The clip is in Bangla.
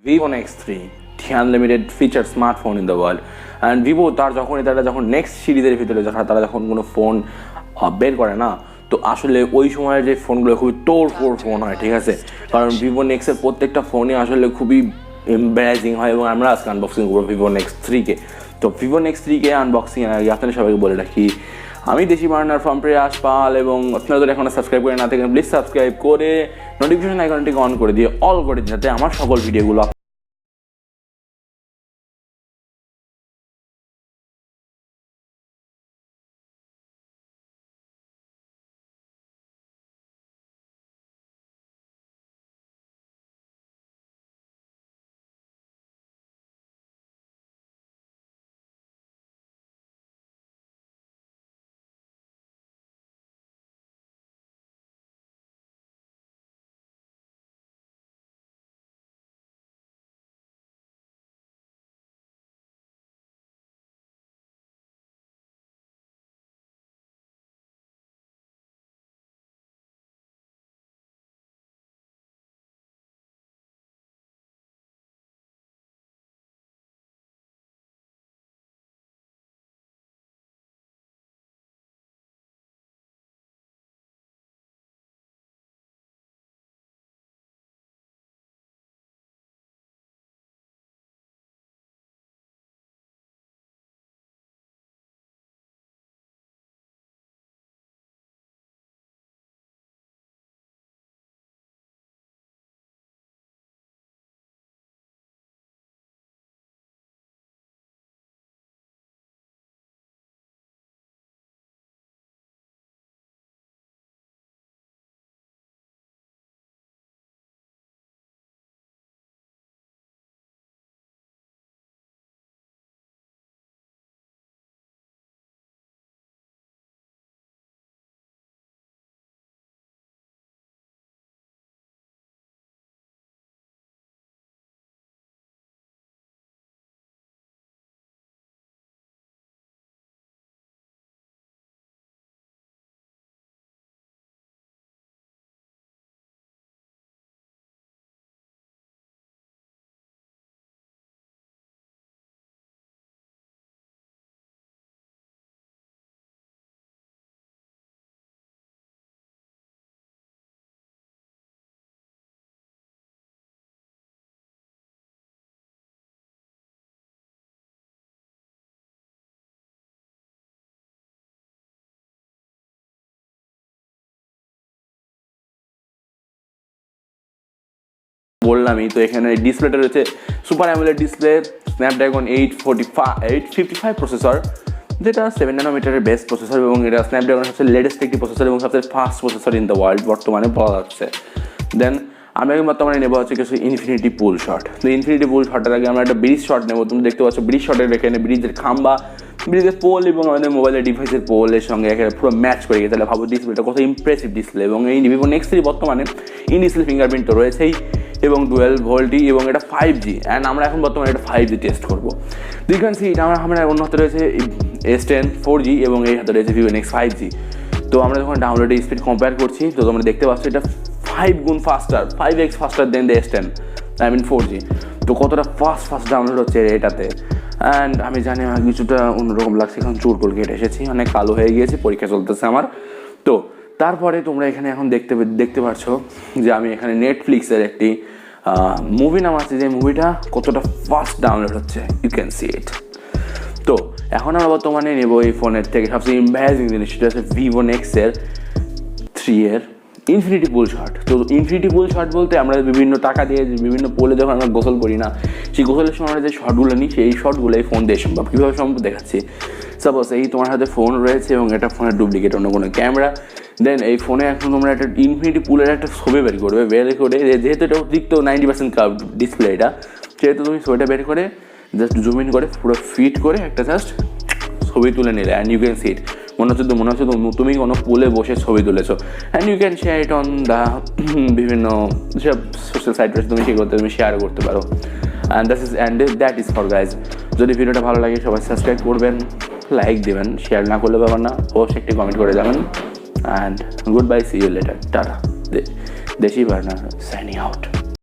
VIVO Nex 3, the unlimited featured smartphone in the world. And Vivo তারা যখন নেক্সট সিরিজের ভিতরে তারা যখন কোনো ফোন বের করে না, তো আসলে ওই সময়ের যে ফোনগুলো খুবই তোড়ফোড় ফোন হয়, ঠিক আছে। কারণ ভিভো নেক্সের প্রত্যেকটা ফোনই আসলে খুবই এম্বারাসিং হয় এবং আমরা আজকে আনবক্সিং করবো ভিভো নেক্স 3-কে। তো ভিভো নেক্স 3-কে আনবক্সিং এর আগে আপনাদের সবাইকে বলে রাখি, আমি দেশি পার্টনার ফ্রম প্রয়াস পাল, এবং আপনারা যদি এখনো সাবস্ক্রাইব করে না থাকেন প্লিজ সাবস্ক্রাইব করে নোটিফিকেশন আইকনটিকে অন করে দিয়ে অল করে দিন, যাতে আমার সকল ভিডিওগুলো বললামই। তো এখানে ডিসপ্লেটা রয়েছে super AMOLED display, Snapdragon 855 processor, যেটা 7 ন্যানোমিটারের বেস্ট প্রসেসর, এবং এটা স্ন্যাপড্রাগনের সবচেয়ে লেটেস্ট একটি প্রসেসর এবং সবচেয়ে fast processor in the world বর্তমানে বলা যাচ্ছে। দেন আমরা বর্তমানে নেবো হচ্ছে কিছু ইনফিনিটি পুল শট। তো ইনফিনিটি পুল শটের আগে আমরা একটা ব্রিজ শট নেবো। তুমি দেখতে পাচ্ছ ব্রিজ শটের এখানে ব্রিজের খাম্বা, ব্রিজের পোল এবং আমাদের মোবাইলের ডিভাইসের পোলের সঙ্গে এখানে পুরো ম্যাচ করে গেছে। তাহলে ভাবো ডিসপ্লেটা কত ইমপ্রেসিভ ডিসপ্লে। এবং এই ভিভো নেক্স 3 বর্তমানে ইন ডিসপ্লে ফিঙ্গারপ্রিন্ট তো রয়েছেই, এবং 12 ভোল্টই, এবং এটা 5G। অ্যান্ড আমরা এখন বর্তমানে এটা 5G টেস্ট করবো। তুই ক্যান সি এটা আমরা অন্য হাতে রয়েছে S10 4G এবং এই হাতে রয়েছে ভিভো নেক্স 5G। তো আমরা যখন ডাউনলোডের স্পিড কম্পেয়ার করছি, তো তোমরা দেখতে পাচ্ছ এটা 5 গুণ ফাস্টার, 5x ফাস্টার then the S10, I mean 4G। তো কতটা ফাস্ট ডাউনলোড হচ্ছে এটাতে। অ্যান্ড আমি জানি আমার কিছুটা অন্যরকম লাগছে, এখন চুরকোল কেটে এসেছি, অনেক কালো হয়ে গিয়েছে, পরীক্ষা চলতেছে আমার। তো তারপরে তোমরা এখানে এখন দেখতে পাচ্ছ যে আমি এখানে নেটফ্লিক্সের একটি মুভি নামাচ্ছি, যে মুভিটা কতটা ফাস্ট ডাউনলোড হচ্ছে, ইউ ক্যান সি ইট। তো এখন আমরা বর্তমানে নেবো এই ফোনের থেকে সবচেয়ে এম্বারাসিং জিনিস, সেটা হচ্ছে ভিভো নেক্সের 3 ইনফিনিটি পুল শট। তো ইনফিনিটি পুল শট বলতে আমরা বিভিন্ন টাকা দিয়ে বিভিন্ন পোলে যখন আমরা গোসল করি না, সেই গোসলের সময় আমরা যে শটগুলো নিই, সেই শটগুলো এই ফোন দিয়ে সম্ভব। কীভাবে সম্ভব দেখাচ্ছি। সাপোজ এই তোমার হাতে ফোন রয়েছে এবং এটা ফোনের ডুপ্লিকেট অন্য কোনো ক্যামেরা, দেন এই ফোনে এখন তোমরা একটা ইনফিনিটি পুলের একটা ছবি বের করে যেহেতু এটা অতিরিক্ত 90% কার্ভ ডিসপ্লে, এটা সেহেতু তুমি ছবিটা বের করে জাস্ট জুম ইন করে পুরো ফিট করে একটা জাস্ট ছবি তুলে নিলে, and you can see it. মনে হচ্ছে তুমি কোনো পুলে বসে ছবি তুলেছো, and you can share it on the বিভিন্ন যেসব সোশ্যাল সাইট রয়েছে, তুমি তুমি শেয়ারও করতে পারো। And that is for guys. যদি ভিডিওটা ভালো লাগে সবাই সাবস্ক্রাইব করবেন, লাইক দেবেন, শেয়ার না করলে ব্যাপার না, অবশ্যই একটি কমেন্ট করে যাবেন। And good bye, see you later, tata. Desi partner signing out.